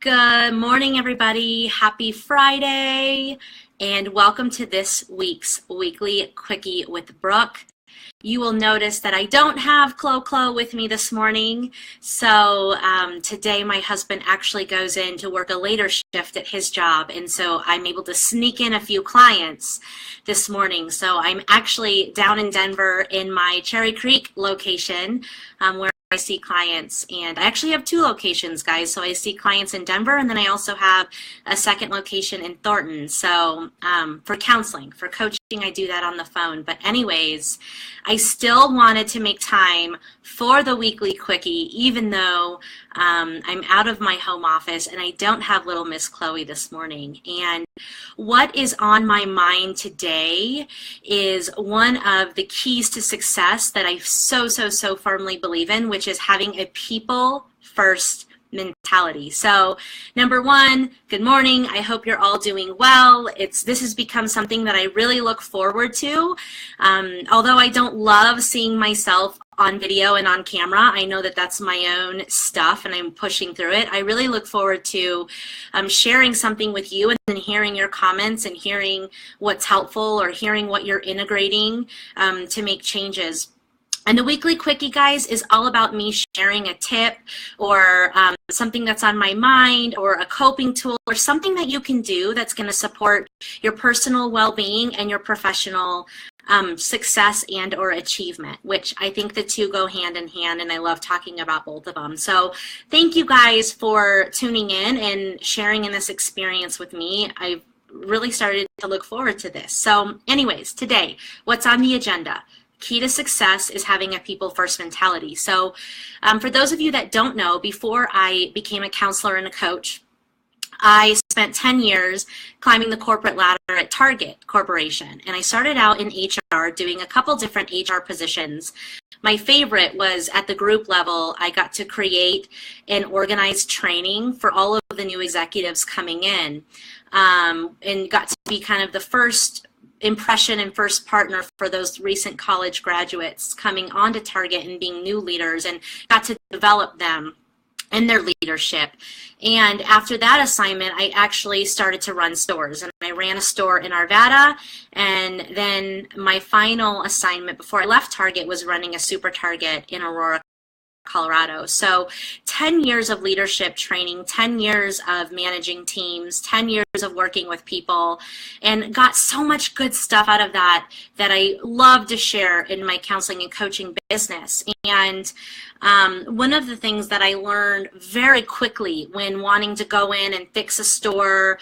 Good morning, everybody. Happy Friday, and welcome to this week's Weekly Quickie with Brooke. You will notice that I don't have Clo with me this morning. So today my husband actually goes in to work a later shift at his job. And so I'm able to sneak in a few clients this morning. So I'm actually down in Denver in my Cherry Creek location where I see clients, and I actually have two locations, guys. So I see clients in Denver, and then I also have a second location in Thornton. So for counseling, for coaching, I do that on the phone. But anyways, I still wanted to make time for the Weekly Quickie, even though I'm out of my home office and I don't have little Miss Chloe this morning. And what is on my mind today is one of the keys to success that I so firmly believe in, which is having a people first mentality. So number one, good morning. I hope you're all doing well. This has become something that I really look forward to. Although I don't love seeing myself on video and on camera, I know that that's my own stuff and I'm pushing through it. I really look forward to sharing something with you and then hearing your comments and hearing what's helpful or hearing what you're integrating to make changes. And the Weekly Quickie, guys, is all about me sharing a tip or something that's on my mind or a coping tool or something that you can do that's going to support your personal well-being and your professional success and or achievement, which I think the two go hand in hand, and I love talking about both of them. So thank you guys for tuning in and sharing in this experience with me. I've really started to look forward to this. So anyways, today, what's on the agenda? Key to success is having a people first mentality. So for those of you that don't know, before I became a counselor and a coach, I spent 10 years climbing the corporate ladder at Target Corporation. And I started out in HR doing a couple different HR positions. My favorite was at the group level. I got to create and organize training for all of the new executives coming in and got to be kind of the first impression and first partner for those recent college graduates coming onto Target and being new leaders, and got to develop them in their leadership. And after that assignment, I actually started to run stores, and I ran a store in Arvada. And then my final assignment before I left Target was running a super Target in Aurora, Colorado. So 10 years of leadership training, 10 years of managing teams, 10 years of working with people, and got so much good stuff out of that that I love to share in my counseling and coaching business. And one of the things that I learned very quickly when wanting to go in and fix a store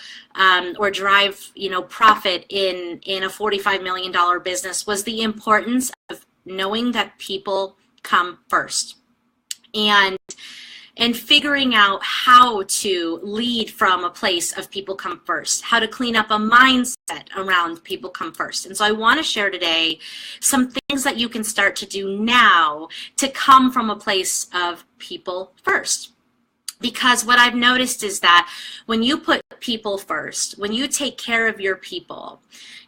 or drive, profit in a $45 million business was the importance of knowing that people come first. And figuring out how to lead from a place of people come first, how to clean up a mindset around people come first. And so I want to share today some things that you can start to do now to come from a place of people first. Because what I've noticed is that when you put people first, when you take care of your people,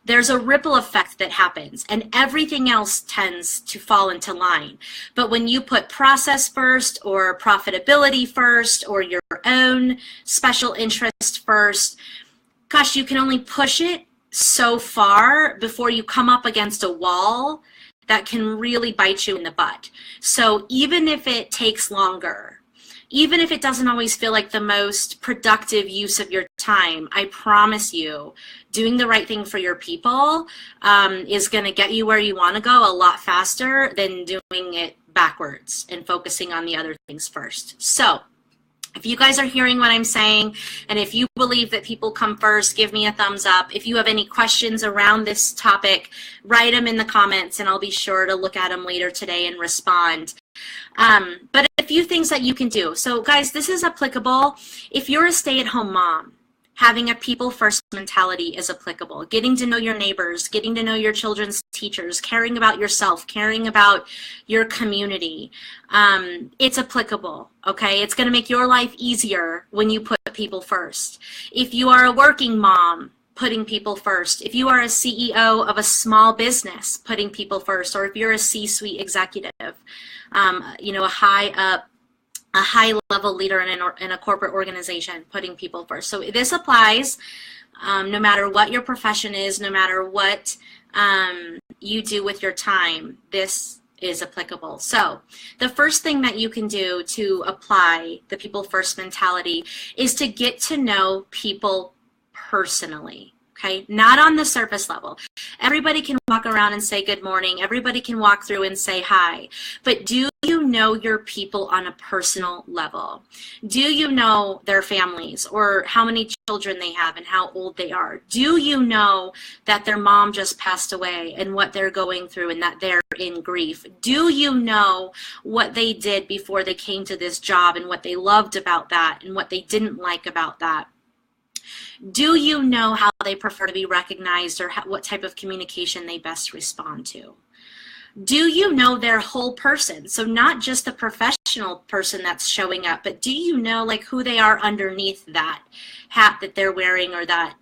there's a ripple effect that happens and everything else tends to fall into line. But when you put process first or profitability first or your own special interest first, gosh, you can only push it so far before you come up against a wall that can really bite you in the butt. So even if it takes longer, even if it doesn't always feel like the most productive use of your time, I promise you, doing the right thing for your people is going to get you where you want to go a lot faster than doing it backwards and focusing on the other things first. So if you guys are hearing what I'm saying, and if you believe that people come first, give me a thumbs up. If you have any questions around this topic, write them in the comments, and I'll be sure to look at them later today and respond. But a few things that you can do. So guys, this is applicable if you're a stay-at-home mom. Having a people-first mentality is applicable. Getting to know your neighbors, getting to know your children's teachers, caring about yourself, caring about your community. It's applicable, okay? It's going to make your life easier when you put people first. If you are a working mom, putting people first. If you are a CEO of a small business, putting people first. Or if you're a C-suite executive, a high up a high-level leader in a corporate organization, putting people first. So this applies no matter what your profession is, no matter what you do with your time. This is applicable. So the first thing that you can do to apply the people first mentality is to get to know people personally. Okay, not on the surface level. Everybody can walk around and say good morning. Everybody can walk through and say hi. But do you know your people on a personal level? Do you know their families, or how many children they have and how old they are? Do you know that their mom just passed away and what they're going through and that they're in grief? Do you know what they did before they came to this job and what they loved about that and what they didn't like about that? Do you know how they prefer to be recognized, or what type of communication they best respond to? Do you know their whole person? So not just the professional person that's showing up, but do you know like who they are underneath that hat that they're wearing, or that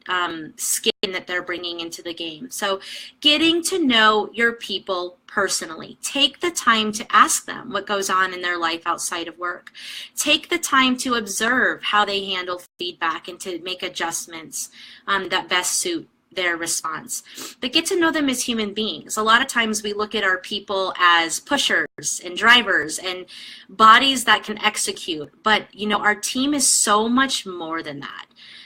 skin that they're bringing into the game? So getting to know your people personally. Take the time to ask them what goes on in their life outside of work. Take the time to observe how they handle feedback and to make adjustments that best suit their response. But get to know them as human beings. A lot of times we look at our people as pushers and drivers and bodies that can execute, but you know, our team is so much more than that.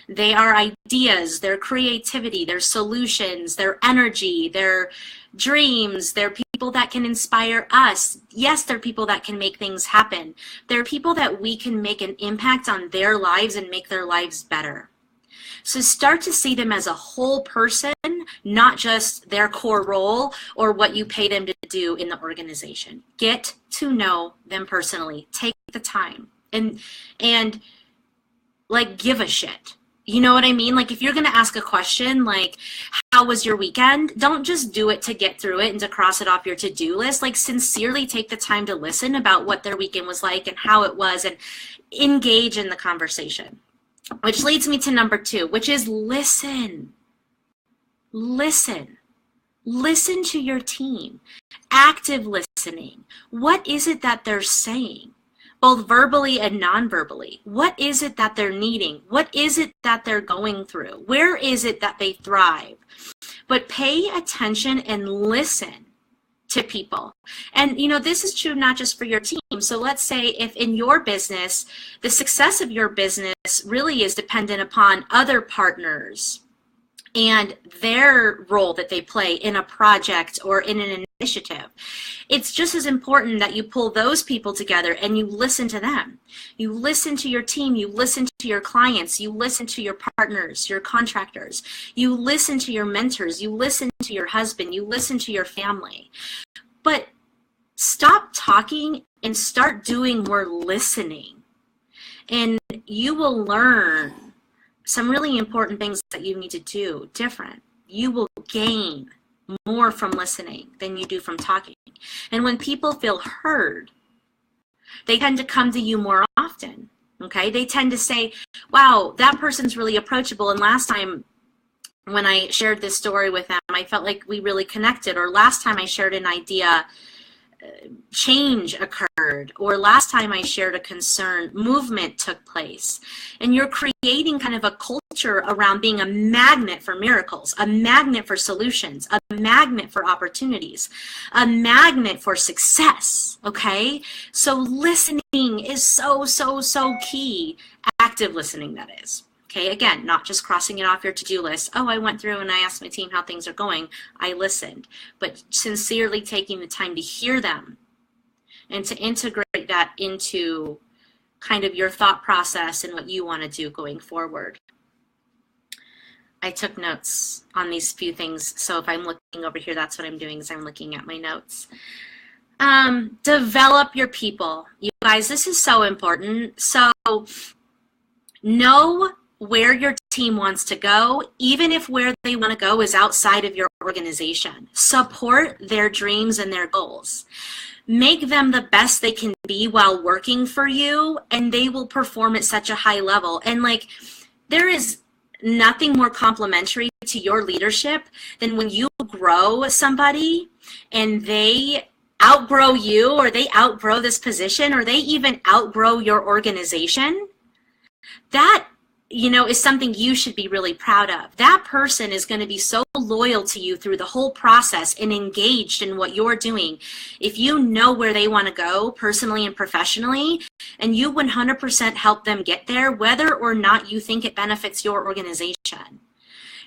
They are ideas, their creativity, their solutions, their energy, their dreams. They're people that can inspire us. Yes, they're people that can make things happen. They're people that we can make an impact on their lives and make their lives better. So start to see them as a whole person, not just their core role or what you pay them to do in the organization. Get to know them personally. Take the time and like give a shit. You know what I mean? Like if you're going to ask a question like, how was your weekend? Don't just do it to get through it and to cross it off your to-do list. Like sincerely take the time to listen about what their weekend was like and how it was, and engage in the conversation. Which leads me to number 2, which is listen. Listen. Listen to your team. Active listening. What is it that they're saying? Both verbally and non-verbally. What is it that they're needing? What is it that they're going through? Where is it that they thrive? But pay attention and listen to people. And you know, this is true not just for your team. So let's say if in your business, the success of your business really is dependent upon other partners and their role that they play in a project or in an initiative. It's just as important that you pull those people together and you listen to them. You listen to your team, you listen to your clients, you listen to your partners, your contractors, you listen to your mentors, you listen to your husband, you listen to your family. But stop talking and start doing more listening. And you will learn some really important things that you need to do different. You will gain more from listening than you do from talking. And when people feel heard, they tend to come to you more often. Okay? They tend to say, wow, that person's really approachable. And last time when I shared this story with them, I felt like we really connected. Or last time I shared an idea, change occurred. Or last time I shared a concern, movement took place. And you're creating kind of a culture around being a magnet for miracles, a magnet for solutions, a magnet for opportunities, a magnet for success. Okay? So listening is so key. Active listening, that is. Okay, again, not just crossing it off your to-do list. Oh, I went through and I asked my team how things are going. I listened. But sincerely taking the time to hear them and to integrate that into kind of your thought process and what you want to do going forward. I took notes on these few things. So if I'm looking over here, that's what I'm doing, is I'm looking at my notes. Develop your people. You guys, this is so important. So know where your team wants to go, even if where they want to go is outside of your organization. Support their dreams and their goals. Make them the best they can be while working for you, and they will perform at such a high level. And like, there is nothing more complimentary to your leadership than when you grow somebody and they outgrow you, or they outgrow this position, or they even outgrow your organization, that, is something you should be really proud of. That person is going to be so loyal to you through the whole process and engaged in what you're doing. If you know where they want to go personally and professionally, and you 100% help them get there, whether or not you think it benefits your organization.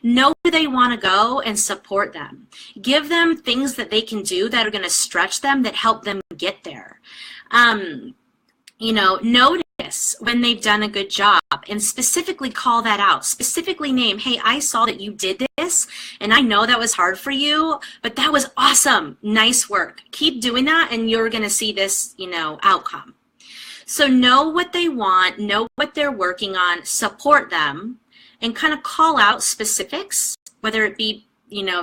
Know where they want to go and support them. Give them things that they can do that are going to stretch them, that help them get there. Notice when they've done a good job and specifically call that out. Specifically name, hey, I saw that you did this and I know that was hard for you, but that was awesome. Nice work. Keep doing that and you're going to see this, outcome. So know what they want, know what they're working on, support them, and kind of call out specifics, whether it be,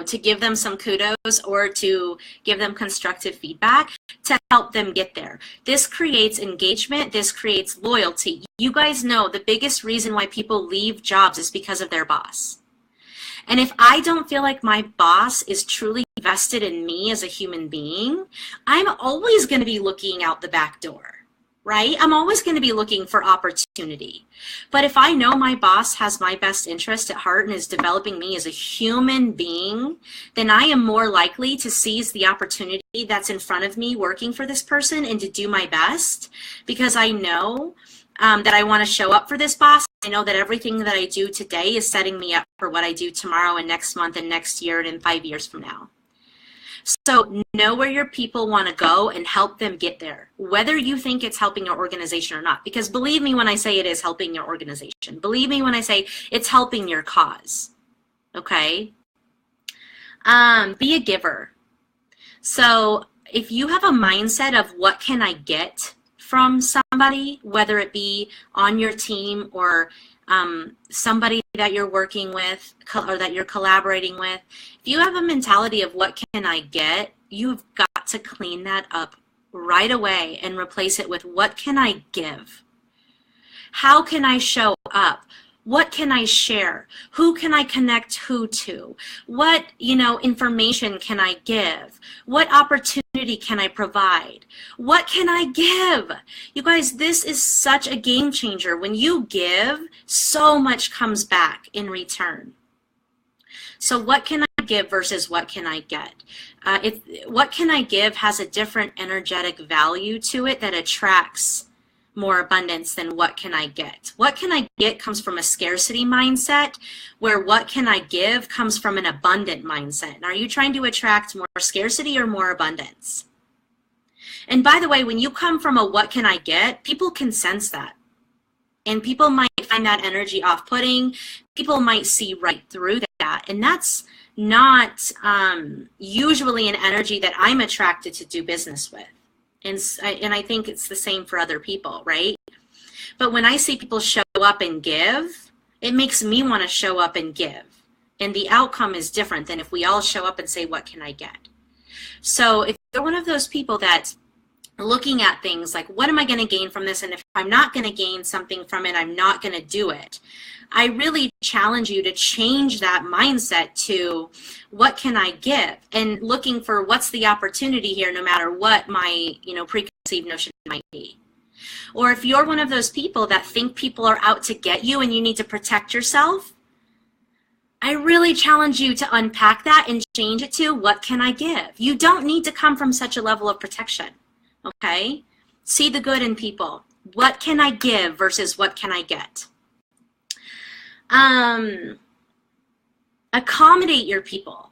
to give them some kudos or to give them constructive feedback to help them get there. This creates engagement. This creates loyalty. You guys know the biggest reason why people leave jobs is because of their boss. And if I don't feel like my boss is truly vested in me as a human being, I'm always going to be looking out the back door. Right? I'm always going to be looking for opportunity. But if I know my boss has my best interest at heart and is developing me as a human being, then I am more likely to seize the opportunity that's in front of me working for this person and to do my best, because I know that I want to show up for this boss. I know that everything that I do today is setting me up for what I do tomorrow and next month and next year and in 5 years from now. So know where your people want to go and help them get there, whether you think it's helping your organization or not. Because believe me when I say it is helping your organization. Believe me when I say it's helping your cause. Okay? Be a giver. So if you have a mindset of what can I get from somebody, whether it be on your team or somebody that you're working with or that you're collaborating with, if you have a mentality of what can I get, you've got to clean that up right away and replace it with what can I give? How can I show up? What can I share? Who can I connect who to? What, information can I give? What opportunity can I provide? What can I give? You guys, this is such a game changer. When you give, so much comes back in return. So what can I give versus what can I get? What can I give has a different energetic value to it that attracts more abundance than what can I get. What can I get comes from a scarcity mindset, where what can I give comes from an abundant mindset. And are you trying to attract more scarcity or more abundance? And by the way, when you come from a what can I get, people can sense that. And people might find that energy off-putting. People might see right through that. And that's not usually an energy that I'm attracted to do business with. And I think it's the same for other people, right? But when I see people show up and give, it makes me want to show up and give. And the outcome is different than if we all show up and say, what can I get? So if you're one of those people that's looking at things like, what am I going to gain from this? And if I'm not going to gain something from it, I'm not going to do it. I really challenge you to change that mindset to what can I give, and looking for what's the opportunity here, no matter what my preconceived notion might be. Or if you're one of those people that think people are out to get you and you need to protect yourself, I really challenge you to unpack that and change it to what can I give? You don't need to come from such a level of protection, okay? See the good in people. What can I give versus what can I get? Accommodate your people,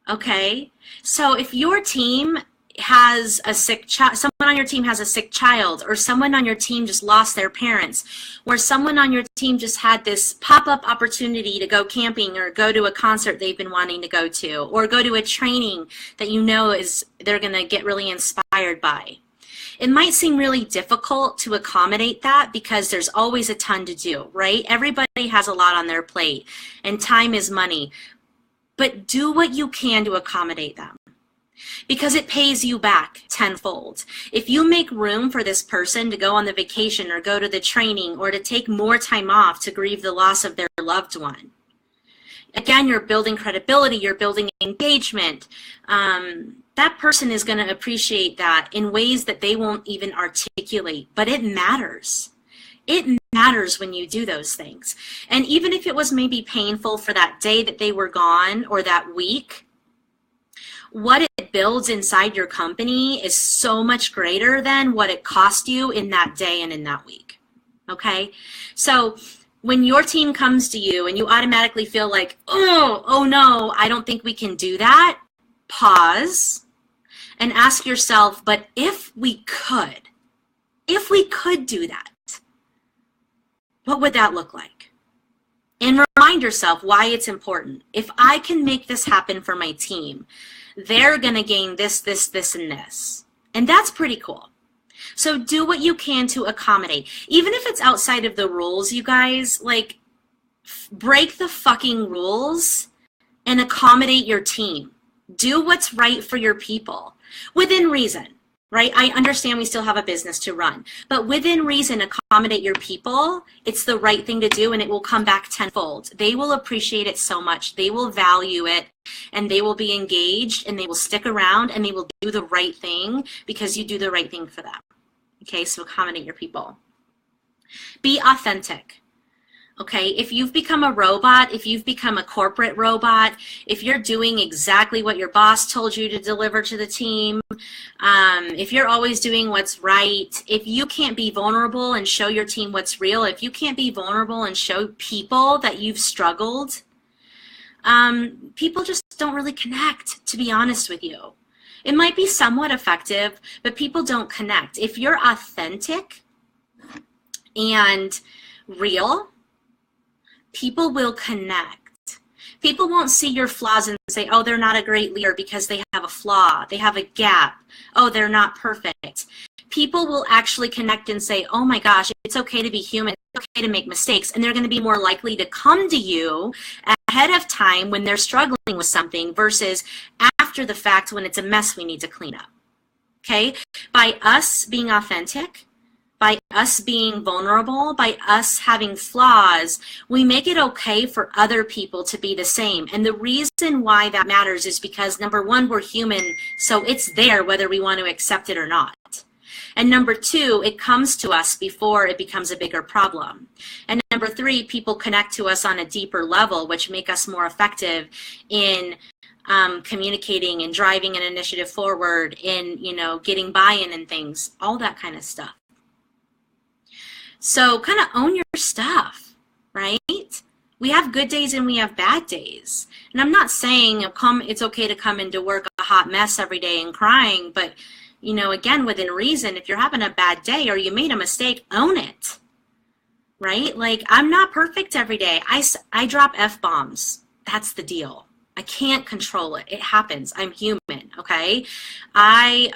okay? So if your team has a sick child, someone on your team has a sick child, or someone on your team just lost their parents, or someone on your team just had this pop-up opportunity to go camping or go to a concert they've been wanting to go to, or go to a training that they're going to get really inspired by. It might seem really difficult to accommodate that because there's always a ton to do, right? Everybody has a lot on their plate, and time is money. But do what you can to accommodate them, because it pays you back tenfold. If you make room for this person to go on the vacation or go to the training or to take more time off to grieve the loss of their loved one, Again, you're building credibility, you're building engagement. That person is going to appreciate that in ways that they won't even articulate, but it matters. It matters when you do those things. And even if it was maybe painful for that day that they were gone or that week, what it builds inside your company is so much greater than what it cost you in that day and in that week. Okay? So when your team comes to you and you automatically feel like, oh no, I don't think we can do that, pause and ask yourself, but if we could do that, what would that look like? And remind yourself why it's important. If I can make this happen for my team, they're going to gain this, and this. And that's pretty cool. So do what you can to accommodate. Even if it's outside of the rules, you guys, like, break the fucking rules and accommodate your team. Do what's right for your people within reason, right? I understand we still have a business to run, but within reason, accommodate your people. It's the right thing to do, and it will come back tenfold. They will appreciate it so much. They will value it, and they will be engaged, and they will stick around, and they will do the right thing because you do the right thing for them. Okay, so accommodate your people. Be authentic. Okay, if you've become a robot, if you've become a corporate robot, if you're doing exactly what your boss told you to deliver to the team, if you're always doing what's right, if you can't be vulnerable and show your team what's real, if you can't be vulnerable and show people that you've struggled, people just don't really connect, to be honest with you. It might be somewhat effective, but people don't connect. If you're authentic and real, people will connect. People won't see your flaws and say, oh, they're not a great leader because they have a flaw, they have a gap, oh, they're not perfect. People will actually connect and say, oh my gosh, it's okay to be human, it's okay to make mistakes, and they're going to be more likely to come to you ahead of time when they're struggling with something versus after the fact when it's a mess we need to clean up. Okay? By us being authentic, by us being vulnerable, by us having flaws, we make it okay for other people to be the same. And the reason why that matters is because, number one, we're human, so it's there whether we want to accept it or not. And number two, it comes to us before it becomes a bigger problem. And number three, people connect to us on a deeper level, which make us more effective in communicating and driving an initiative forward, in, getting buy-in and things, all that kind of stuff. So kind of own your stuff, right? We have good days and we have bad days. And I'm not saying it's okay to come into work a hot mess every day and crying, but, again, within reason, if you're having a bad day or you made a mistake, own it, right? Like, I'm not perfect every day. I drop F-bombs. That's the deal. I can't control it. It happens. I'm human, okay? I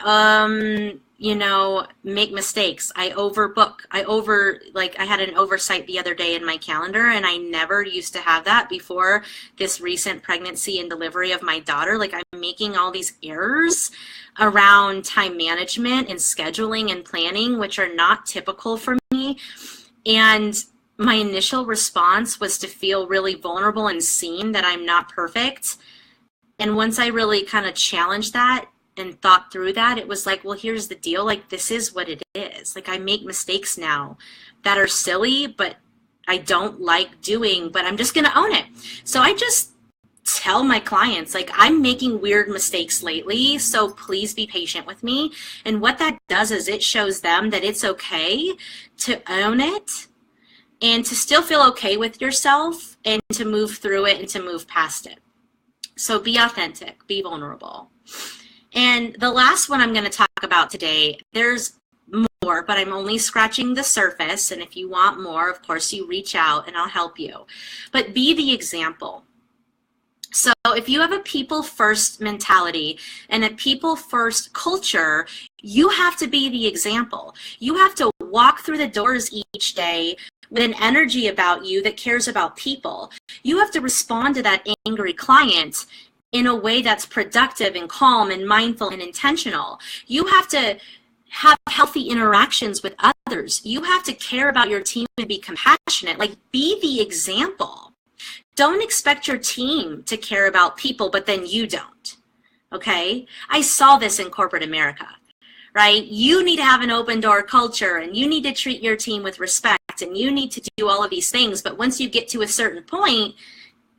make mistakes. I overbook. I had an oversight the other day in my calendar, and I never used to have that before this recent pregnancy and delivery of my daughter. Like, I'm making all these errors around time management and scheduling and planning, which are not typical for me. And my initial response was to feel really vulnerable and seen that I'm not perfect. And once I really kind of challenged that and thought through that, it was like, well, here's the deal. Like, this is what it is. Like, I make mistakes now that are silly, but I don't like doing, but I'm just going to own it. So I just tell my clients, like, I'm making weird mistakes lately, so please be patient with me. And what that does is it shows them that it's okay to own it and to still feel okay with yourself and to move through it and to move past it. So be authentic, be vulnerable. And the last one I'm going to talk about today, there's more, but I'm only scratching the surface. And if you want more, of course, you reach out and I'll help you. But be the example. So if you have a people first mentality and a people first culture, you have to be the example. You have to walk through the doors each day with an energy about you that cares about people. You have to respond to that angry client in a way that's productive and calm and mindful and intentional. You have to have healthy interactions with others. You have to care about your team and be compassionate. Like, be the example. Don't expect your team to care about people, but then you don't. Okay? I saw this in corporate America, right? You need to have an open door culture, and you need to treat your team with respect, and you need to do all of these things. But once you get to a certain point,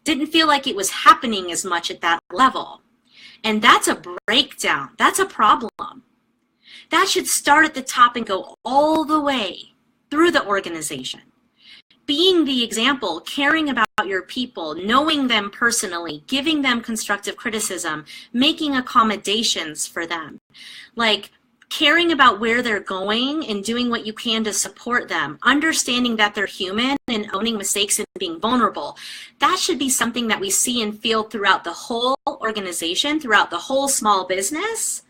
didn't feel like it was happening as much at that level. And that's a breakdown. That's a problem. That should start at the top and go all the way through the organization. Being the example, caring about your people, knowing them personally, giving them constructive criticism, making accommodations for them, like caring about where they're going and doing what you can to support them, understanding that they're human and owning mistakes and being vulnerable. That should be something that we see and feel throughout the whole organization, throughout the whole small business,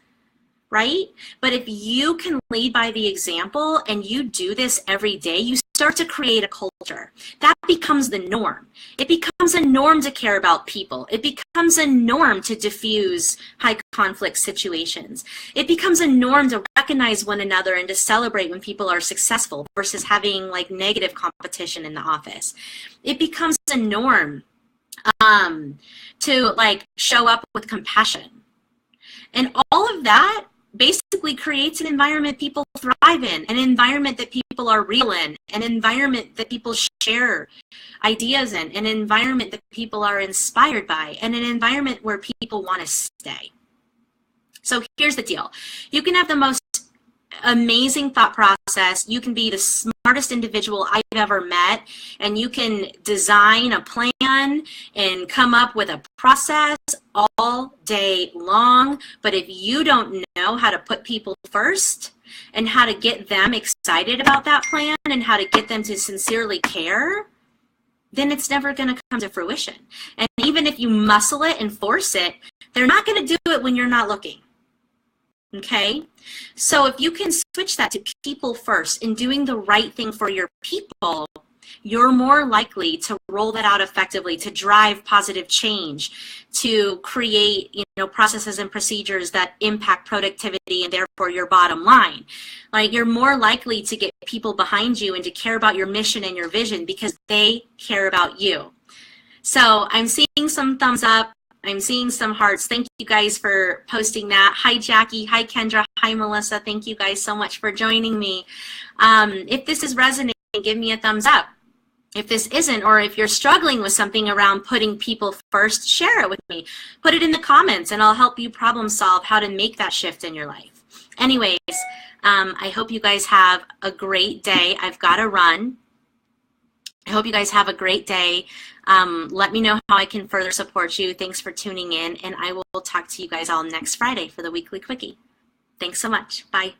right? But if you can lead by the example and you do this every day, you start to create a culture. That becomes the norm. It becomes a norm to care about people. It becomes a norm to diffuse high conflict situations. It becomes a norm to recognize one another and to celebrate when people are successful versus having like negative competition in the office. It becomes a norm to like show up with compassion. And all of that basically creates an environment people thrive in, an environment that people are real in, an environment that people share ideas in, an environment that people are inspired by, and an environment where people want to stay. So here's the deal. You can have the most amazing thought process. You can be the smartest individual I've ever met, and you can design a plan and come up with a process all day long. But if you don't know how to put people first and how to get them excited about that plan and how to get them to sincerely care, then it's never going to come to fruition. And even if you muscle it and force it, they're not going to do it when you're not looking. Okay, so if you can switch that to people first and doing the right thing for your people, you're more likely to roll that out effectively, to drive positive change, to create, processes and procedures that impact productivity and therefore your bottom line. Like, you're more likely to get people behind you and to care about your mission and your vision because they care about you. So I'm seeing some thumbs up. I'm seeing some hearts. Thank you guys for posting that. Hi, Jackie. Hi, Kendra. Hi, Melissa. Thank you guys so much for joining me. If this is resonating, give me a thumbs up. If this isn't, or if you're struggling with something around putting people first, share it with me. Put it in the comments, and I'll help you problem solve how to make that shift in your life. Anyways, I hope you guys have a great day. I've got to run. I hope you guys have a great day. Let me know how I can further support you. Thanks for tuning in, and I will talk to you guys all next Friday for the Weekly Quickie. Thanks so much. Bye.